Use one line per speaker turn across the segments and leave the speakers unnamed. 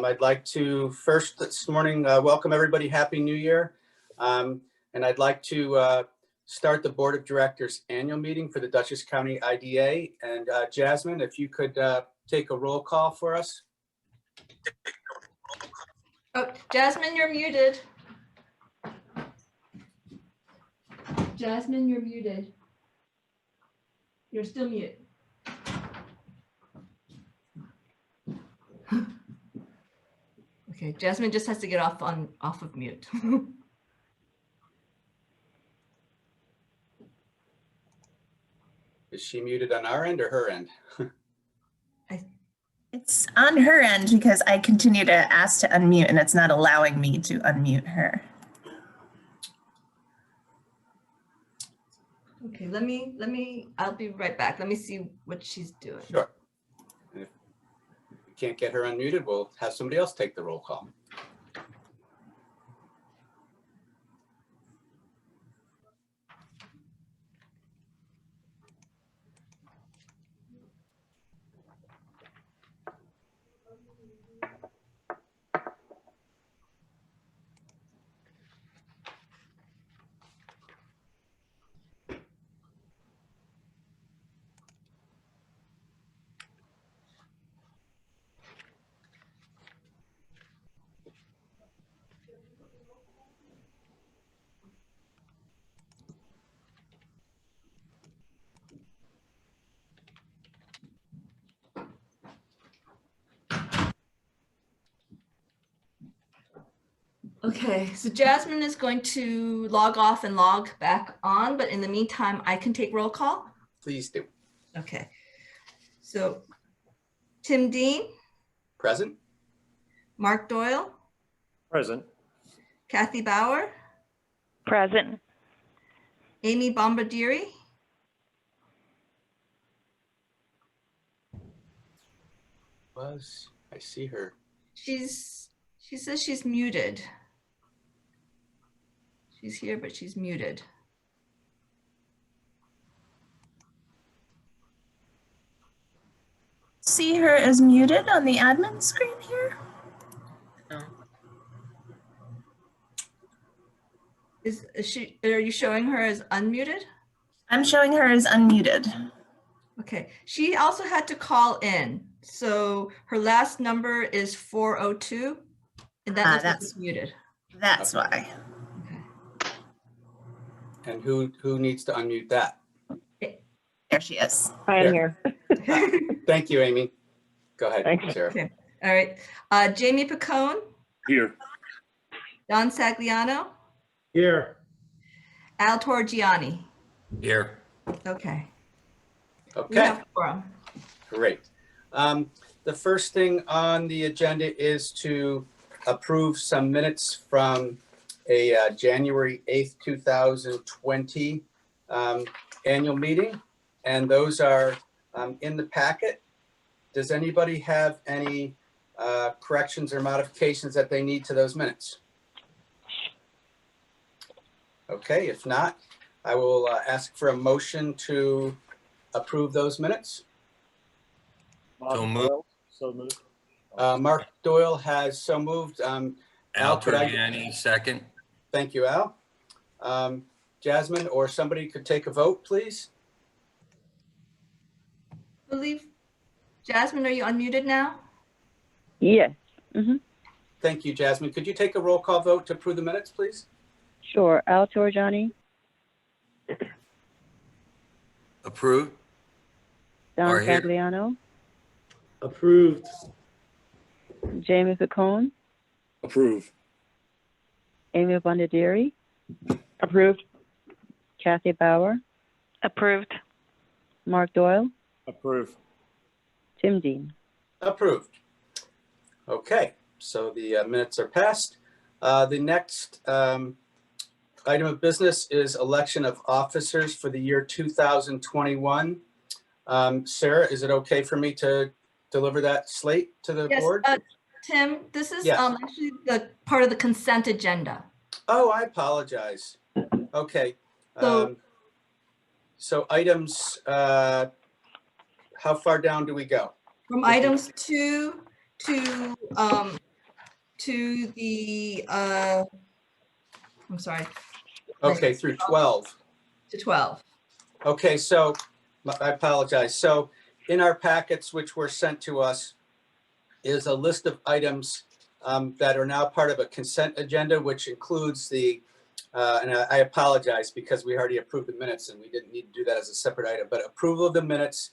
I'd like to first this morning welcome everybody. Happy New Year. And I'd like to start the Board of Directors annual meeting for the Dutchess County IDA. And Jasmine, if you could take a roll call for us.
Oh, Jasmine, you're muted. Jasmine, you're muted. You're still mute. Okay, Jasmine just has to get off of mute.
Is she muted on our end or her end?
It's on her end because I continue to ask to unmute and it's not allowing me to unmute her.
Okay, I'll be right back. Let me see what she's doing.
Sure. And if we can't get her unmuted, we'll have somebody else take the roll call.
Okay, so Jasmine is going to log off and log back on, but in the meantime, I can take roll call.
Please do.
Okay, so Tim Dean,
Present?
Mark Doyle,
Present.
Kathy Bauer,
Present.
Amy Bombardieri,
I see her.
she says she's muted. She's here, but she's muted.
See her as muted on the admin screen here.
Are you showing her as unmuted?
I'm showing her as unmuted.
Okay, she also had to call in. So her last number is 402, and that looks like
that's-
it's muted.
That's why.
Okay.
And who needs to unmute that?
There she is.
I am
There.
here.
Thank you, Amy. Go ahead,
Thanks.
Sarah.
Okay. All right. Jamie Picone,
Here.
Don Sagliano,
Here.
Al Torgiani.
Here.
Okay. We
Okay.
have quorum.
Great. The first thing on the agenda is to approve some minutes from a January 8th, 2020 annual meeting. And those are in the packet. Does anybody have any corrections or modifications that they need to those minutes? Okay, if not, I will ask for a motion to approve those minutes.
So moved. So moved.
Mark Doyle has so moved.
Al
could I-
Torgiani, second.
Thank you, Al. Jasmine, or somebody could take a vote, please.
I believe, Jasmine, are you unmuted now?
Yes. Mm-hmm.
Thank you, Jasmine. Could you take a roll call vote to approve the minutes, please?
Sure. Al Torgiani,
Approved.
Don
Are here.
Sagliano,
Approved.
Jamie Picone,
Approved.
Amy Bombardieri,
Approved.
Kathy Bauer,
Approved.
Mark Doyle,
Approved.
Tim Dean.
Approved. Okay, so the minutes are passed. The next item of business is election of officers for the year 2021. Sarah, is it okay for me to deliver that slate to the
Yes,
board?
Tim, this is
Yes.
actually the part of the consent agenda.
Oh, I apologize. Okay.
So-
So items, how far down do we go?
From items 2 to to the, I'm sorry,
Okay, through 12.
to 12.
Okay, so I apologize. So in our packets, which were sent to us, is a list of items that are now part of a consent agenda, which includes the, and I apologize because we already approved the minutes and we didn't need to do that as a separate item, but approval of the minutes,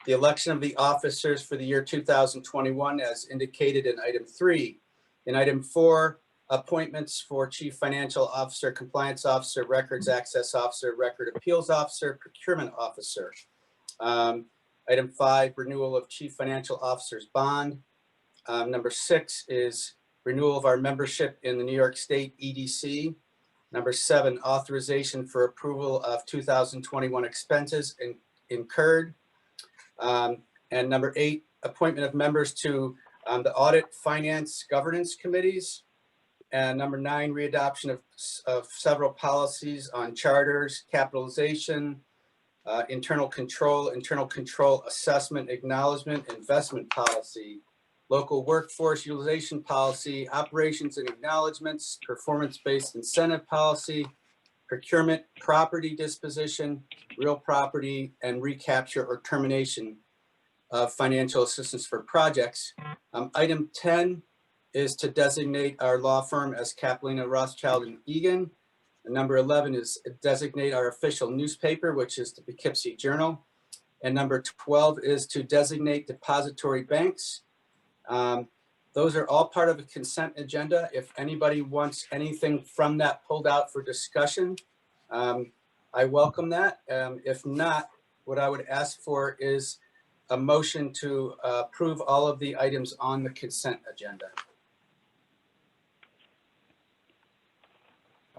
the election of the officers for the year 2021 as indicated in item 3. In item 4, appointments for chief financial officer, compliance officer, records access officer, record appeals officer, procurement officer. Item 5, renewal of chief financial officer's bond. Number 6 is renewal of our membership in the New York State EDC. Number 7, authorization for approval of 2021 expenses incurred. And number 8, appointment of members to the audit, finance, governance committees. And number 9, readoption of several policies on charters, capitalization, internal control assessment, acknowledgement, investment policy, local workforce utilization policy, operations and acknowledgements, performance-based incentive policy, procurement, property disposition, real property, and recapture or termination of financial assistance for projects. Item 10 is to designate our law firm as Kaplina Rothschild and Egan. And number 11 is designate our official newspaper, which is the Poughkeepsie Journal. And number 12 is to designate depository banks. Those are all part of a consent agenda. If anybody wants anything from that pulled out for discussion, I welcome that. If not, what I would ask for is a motion to approve all of the items on the consent agenda.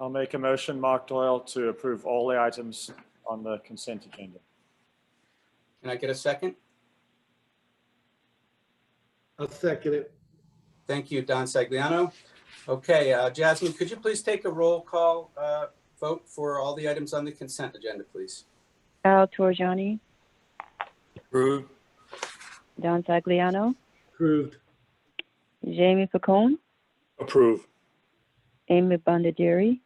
I'll make a motion, Mark Doyle, to approve all the items on the consent agenda.
Can I get a second?
I'll second it.
Thank you, Don Sagliano. Okay, Jasmine, could you please take a roll call vote for all the items on the consent agenda, please?
Al Torjani,
Approved.
Don Sagliano,
Approved.
Jamie Pacone,
Approve.
Amy Bondieri,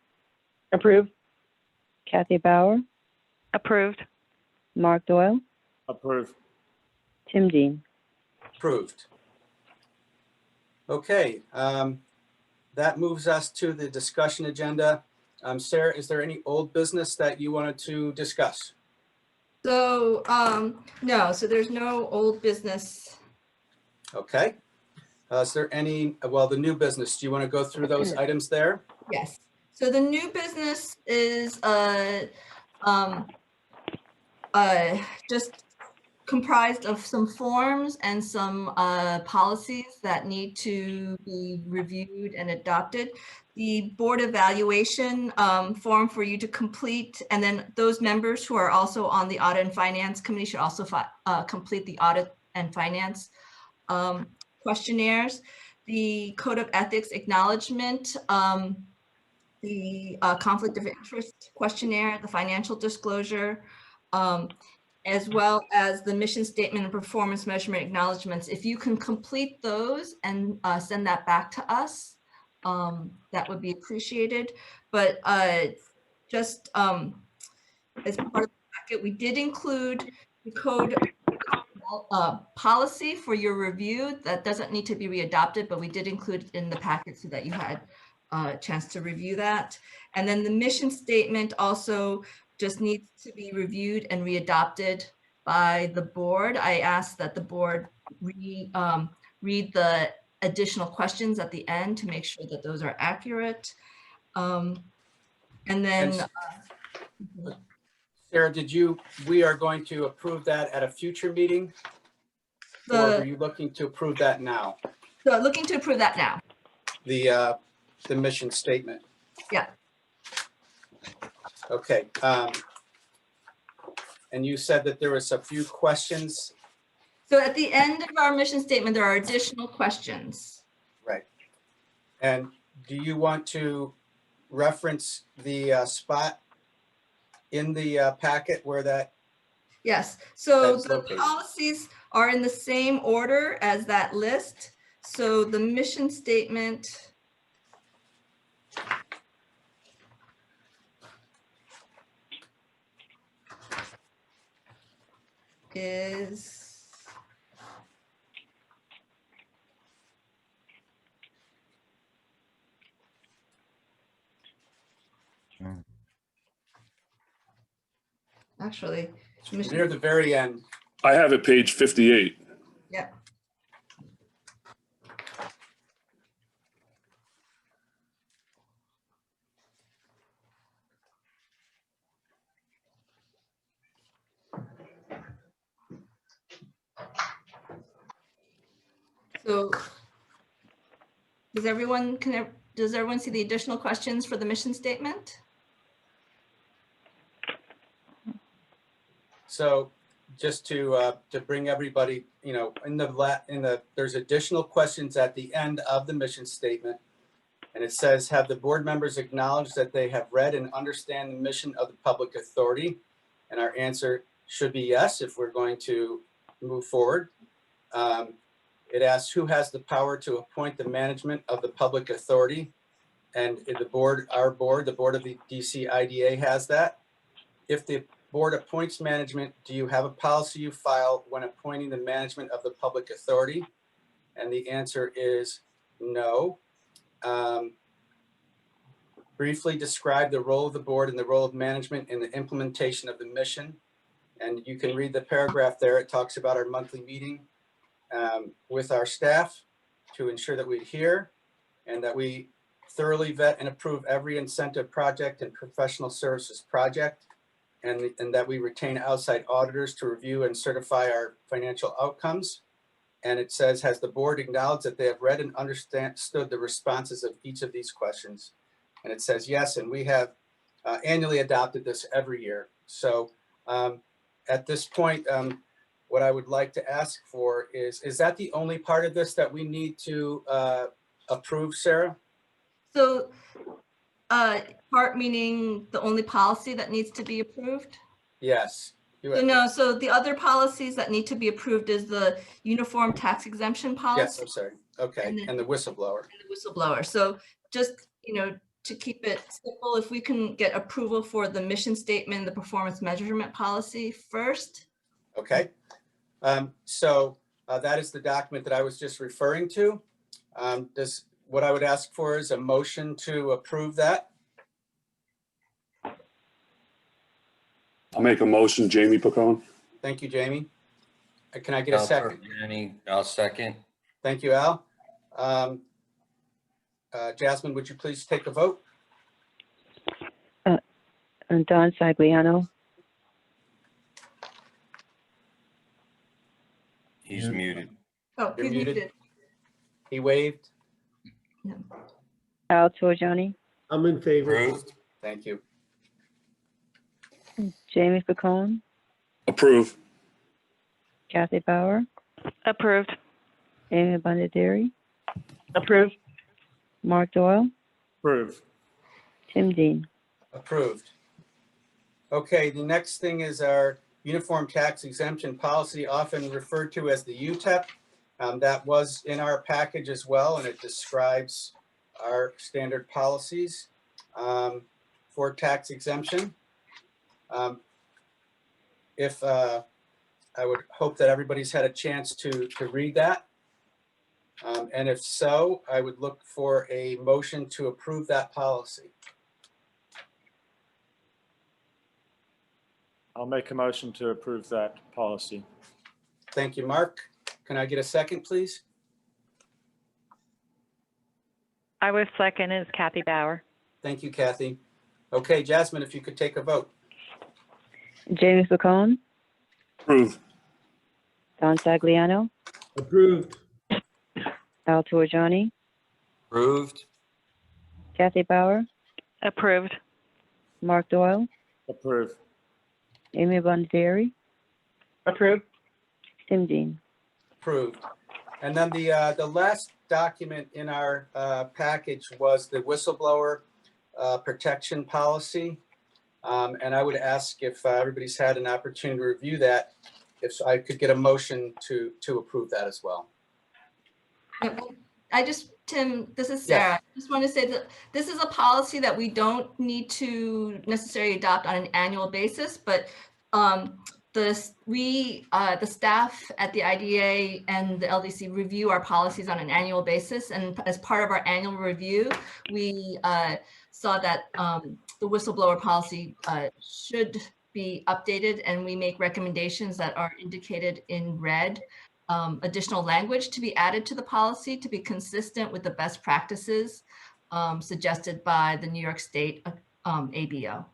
Approved.
Kathy Bauer,
Approved.
Mark Doyle,
Approve.
Tim Dean.
Approved. Okay, that moves us to the discussion agenda. Sarah, is there any old business that you wanted to discuss?
So, no, so there's no old business.
Okay. Is there any, well, the new business, do you want to go through those items there?
Yes. So the new business is just comprised of some forms and some policies that need to be reviewed and adopted. The board evaluation form for you to complete, and then those members who are also on the audit and finance committee should also complete the audit and finance questionnaires, the code of ethics acknowledgement, the conflict of interest questionnaire, the financial disclosure, as well as the mission statement and performance measurement acknowledgements. If you can complete those and send that back to us, that would be appreciated. But just as part of the packet, we did include the code policy for your review. That doesn't need to be readopted, but we did include it in the packet so that you had a chance to review that. And then the mission statement also just needs to be reviewed and readopted by the board. I asked that the board read the additional questions at the end to make sure that those are accurate. And then
Sarah, we are going to approve that at a future meeting? Or are you looking to approve that now?
So looking to approve that now.
The mission statement?
Yeah.
Okay. And you said that there was a few questions?
So at the end of our mission statement, there are additional questions.
Right. And do you want to reference the spot in the packet where that?
Yes, so
That's
the
located.
policies are in the same order as that list. So the mission statement is actually,
Near the very end.
I have it page 58.
yeah. So does everyone see the additional questions for the mission statement?
So just to bring everybody, there's additional questions at the end of the mission statement. And it says, have the board members acknowledged that they have read and understand the mission of the public authority? And our answer should be yes, if we're going to move forward. It asks, who has the power to appoint the management of the public authority? And the board, the board of the DC IDA has that. If the board appoints management, do you have a policy you file when appointing the management of the public authority? And the answer is no. Briefly describe the role of the board and the role of management in the implementation of the mission. And you can read the paragraph there. It talks about our monthly meeting with our staff to ensure that we adhere and that we thoroughly vet and approve every incentive project and professional services project, and that we retain outside auditors to review and certify our financial outcomes. And it says, has the board acknowledged that they have read and understood the responses of each of these questions? And it says yes, and we have annually adopted this every year. So at this point, what I would like to ask for is that the only part of this that we need to approve, Sarah?
So part meaning the only policy that needs to be approved?
Yes.
So no, so the other policies that need to be approved is the uniform tax exemption
Yes,
policy
I'm sorry. Okay,
And
and the whistleblower.
and the whistleblower. So just, to keep it simple, if we can get approval for the mission statement, the performance measurement policy first.
Okay. So that is the document that I was just referring to. What I would ask for is a motion to approve that.
I'll make a motion, Jamie Pacone.
Thank you, Jamie. Can I get a second?
Jenny, I'll second.
Thank you, Al. Jasmine, would you please take a vote?
And Don Sagliano,
He's muted.
Oh,
You're
he's
muted.
muted.
He waved.
Al Torjani,
I'm in favor.
Approved.
Thank you.
Jamie Pacone,
Approve.
Kathy Bauer,
Approved.
Amy Bondieri,
Approved.
Mark Doyle,
Approve.
Tim Dean.
Approved. Okay, the next thing is our uniform tax exemption policy, often referred to as the UTEP. That was in our package as well, and it describes our standard policies for tax exemption. I would hope that everybody's had a chance to read that. And if so, I would look for a motion to approve that policy.
I'll make a motion to approve that policy.
Thank you, Mark. Can I get a second, please?
I was second is Kathy Bauer.
Thank you, Kathy. Okay, Jasmine, if you could take a vote.
Jamie Pacone,
Approve.
Don Sagliano,
Approved.
Al Torjani,
Approved.
Kathy Bauer,
Approved.
Mark Doyle,
Approve.
Amy Bondieri,
Approved.
Tim Dean.
Approved. And then the last document in our package was the whistleblower protection policy. And I would ask if everybody's had an opportunity to review that, if I could get a motion to approve that as well.
Tim, this is
Yes.
Sarah. I just want to say that this is a policy that we don't need to necessarily adopt on an annual basis, but the staff at the IDA and the LDC review our policies on an annual basis. And as part of our annual review, we saw that the whistleblower policy should be updated, and we make recommendations that are indicated in red. Additional language to be added to the policy to be consistent with the best practices suggested by the New York State ABO.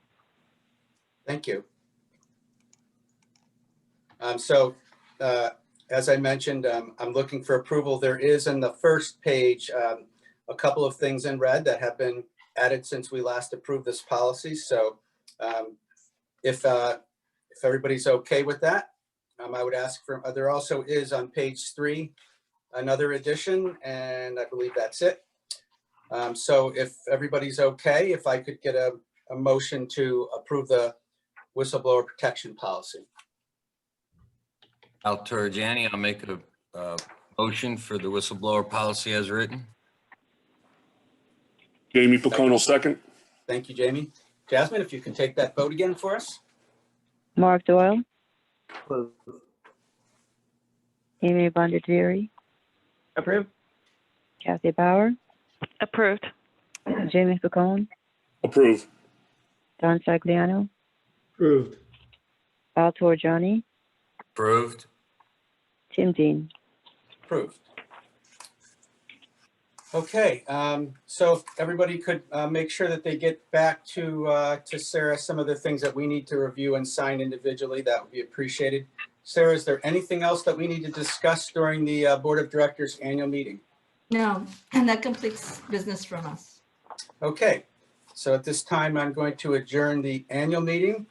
Thank you. As I mentioned, I'm looking for approval. There is in the first page a couple of things in red that have been added since we last approved this policy. So if everybody's okay with that, I would ask for, there also is on page 3, another addition, and I believe that's it. So if everybody's okay, if I could get a motion to approve the whistleblower protection policy.
Al Torrigiani, I'll make a motion for the whistleblower policy as written.
Jamie Pocono, second.
Thank you, Jamie. Jasmine, if you can take that vote again for us.
Mark Doyle,
Approved.
Amy Bondieri,
Approved.
Kathy Bauer,
Approved.
Jamie Picone,
Approve.
Don Sagliano,
Approved.
Al Torrigiani,
Approved.
Tim Dean.
Approved. Okay, so if everybody could make sure that they get back to Sarah some of the things that we need to review and sign individually, that would be appreciated. Sarah, is there anything else that we need to discuss during the Board of Directors annual meeting?
No, and that completes business from us.
Okay, so at this time, I'm going to adjourn the annual meeting